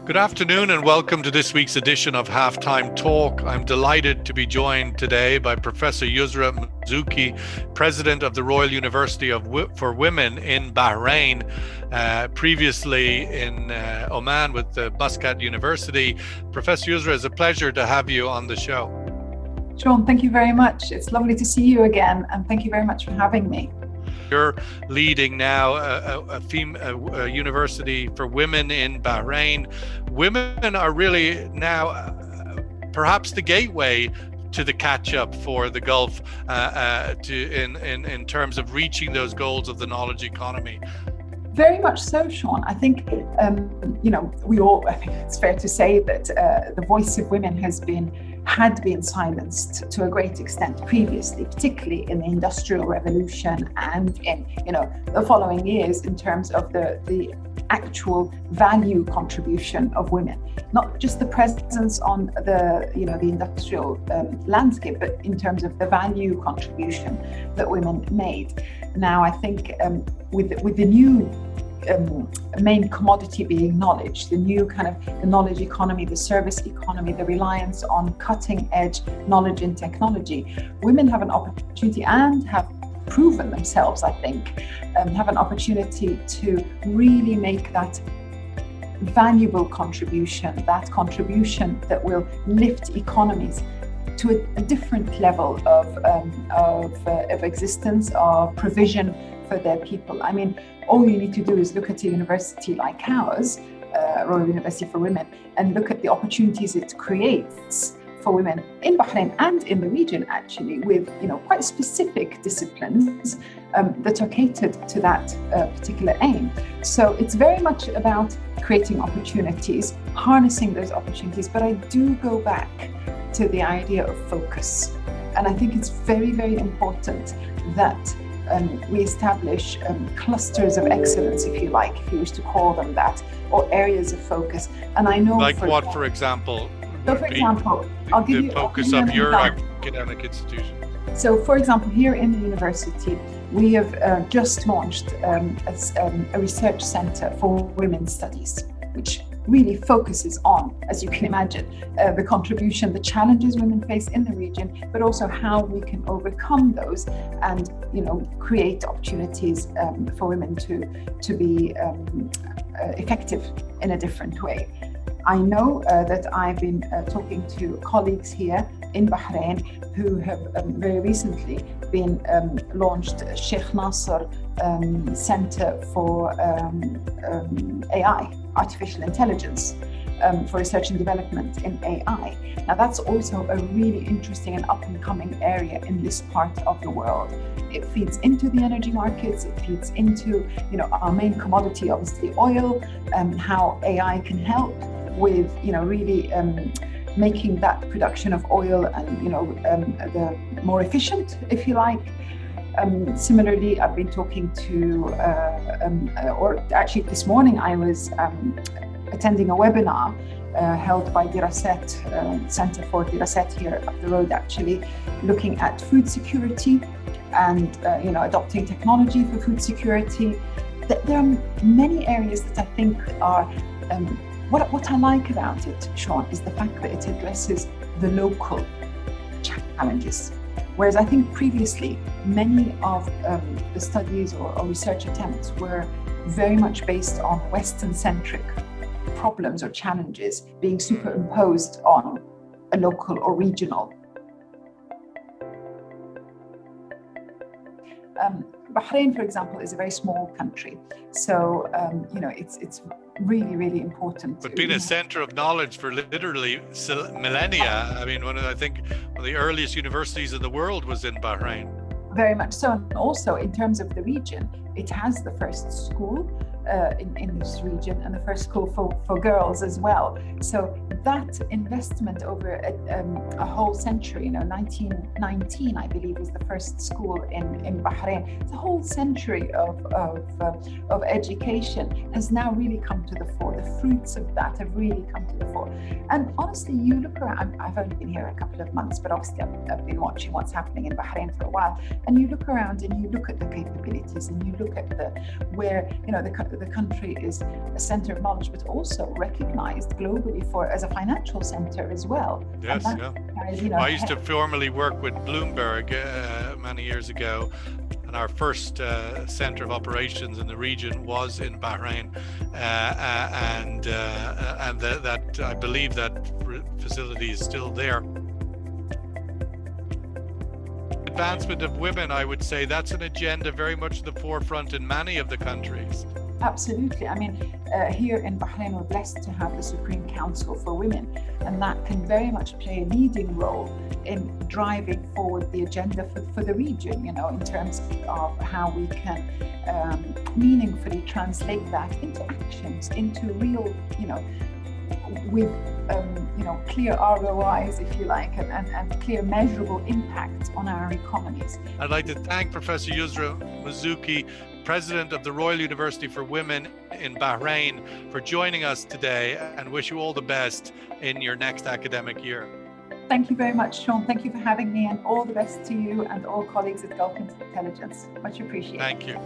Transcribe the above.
Good afternoon and welcome to this week's edition of Halftime Talk. I'm delighted to be joined today by Professor Yusra Mazouki, President of the Royal University for Women in Bahrain, previously in Oman with the Muscat University. Professor Yusra, it's a pleasure to have you on the show. Sean, thank you very much. It's lovely to see you again, and thank you very much for having me. You're leading now a university for women in Bahrain. Women are really now perhaps the gateway to the catch-up for the Gulf in terms of reaching those goals of the knowledge economy. Very much so, Sean. I think, I think it's fair to say that the voice of women had been silenced to a great extent previously, particularly in the Industrial Revolution and in, the following years in terms of the actual value contribution of women, not just the presence on the industrial landscape, but in terms of the value contribution that women made. Now, I think with the new main commodity being knowledge, the new kind of the knowledge economy, the service economy, the reliance on cutting edge knowledge and technology, women have an opportunity and have proven themselves, I think, have an opportunity to really make that valuable contribution, that contribution that will lift economies to a different level of existence, of provision for their people. I mean, all you need to do is look at a university like ours, Royal University for Women, and look at the opportunities it creates for women in Bahrain and in the region, actually, with quite specific disciplines that are catered to that particular aim. So it's very much about creating opportunities, harnessing those opportunities, but I do go back to the idea of focus. And I think it's very, very important that we establish clusters of excellence, if you like, if you wish to call them that, or areas of focus. And I know, for example? So, for example, I'll give you the focus of your academic institution. So, for example, here in the university, we have just launched a research center for women's studies, which really focuses on, as you can imagine, the contribution, the challenges women face in the region, but also how we can overcome those and, create opportunities for women to be effective in a different way. I know that I've been talking to colleagues here in Bahrain who have very recently been launched Sheikh Nasser Center for AI, artificial intelligence, for research and development in AI. Now that's also a really interesting and up and coming area in this part of the world. It feeds into the energy markets, it feeds into our main commodity, obviously oil, how AI can help with really making that production of oil and the more efficient, if you like. Similarly, I've been talking to, or actually this morning I was attending a webinar held by Diraset, Center for Diraset here up the road, actually, looking at food security and adopting technology for food security. There are many areas that I think are, what I like about it, Sean, is the fact that it addresses the local challenges. Whereas I think previously, many of the studies or research attempts were very much based on Western-centric problems or challenges being superimposed on a local or regional. Bahrain, for example, is a very small country. So, it's really, really important. But being a center of knowledge for literally millennia, I mean, one of the earliest universities in the world was in Bahrain. Very much so. And also, in terms of the region, it has the first school in this region and the first school for girls as well. So that investment over a whole century, 1919, I believe, was the first school in Bahrain. It's a whole century of education has now really come to the fore. The fruits of that have really come to the fore. And honestly, you look around, I've only been here a couple of months, but obviously I've been watching what's happening in Bahrain for a while. And you look around and you look at the capabilities and you look at where the country is a center of knowledge, but also recognized globally as a financial center as well. Yes, I used to formerly work with Bloomberg many years ago, and our first center of operations in the region was in Bahrain, and that I believe that facility is still there. Advancement of women, I would say that's an agenda very much at the forefront in many of the countries. Absolutely. I mean, here in Bahrain, we're blessed to have the Supreme Council for Women, and that can very much play a leading role in driving forward the agenda for the region, in terms of how we can meaningfully translate that into actions, into real, with clear ROIs, if you like, and clear measurable impact on our economies. I'd like to thank Professor Yusra Mazouki, President of the Royal University for Women in Bahrain, for joining us today, and wish you all the best in your next academic year. Thank you very much, Sean. Thank you for having me, and all the best to you and all colleagues at Gulf Intelligence. Much appreciated. Thank you.